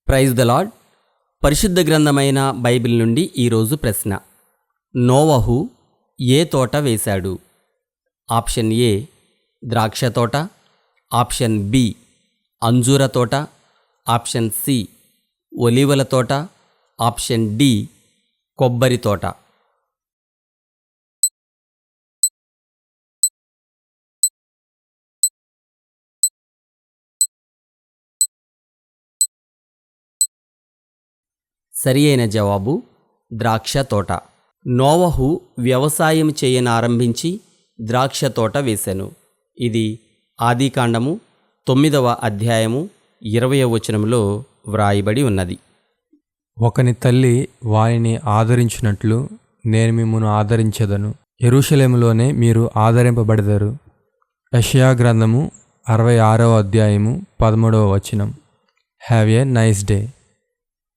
Praise the lord. పరిశుద్ధ గ్రంథమైన Bible నుండి ఈరోజు ప్రశ్న. నోవహు ఏ తోట వేశాడు? ఆప్షన్ ఏ ద్రాక్ష తోట, ఆప్షన్ బి అంజూర తోట, ఆప్షన్ సి ఒలీవల తోట, ఆప్షన్ డి కొబ్బరి తోట. సరి అయిన జవాబు ద్రాక్ష తోట. నోవహు వ్యవసాయం చేయనారంభించి ద్రాక్ష తోట వేశాను. ఇది ఆదికాండము 9వ అధ్యాయము 20వ వచనంలో వ్రాయబడి ఉన్నది. ఒకని తల్లి వానిని ఆదరించినట్లు నేను మిమ్మును ఆదరించెదను, యెరూషలేములోనే మీరు ఆదరింపబడెదరు. యెషయా గ్రంథము 66వ అధ్యాయము 13వ వచనం. Have a nice day.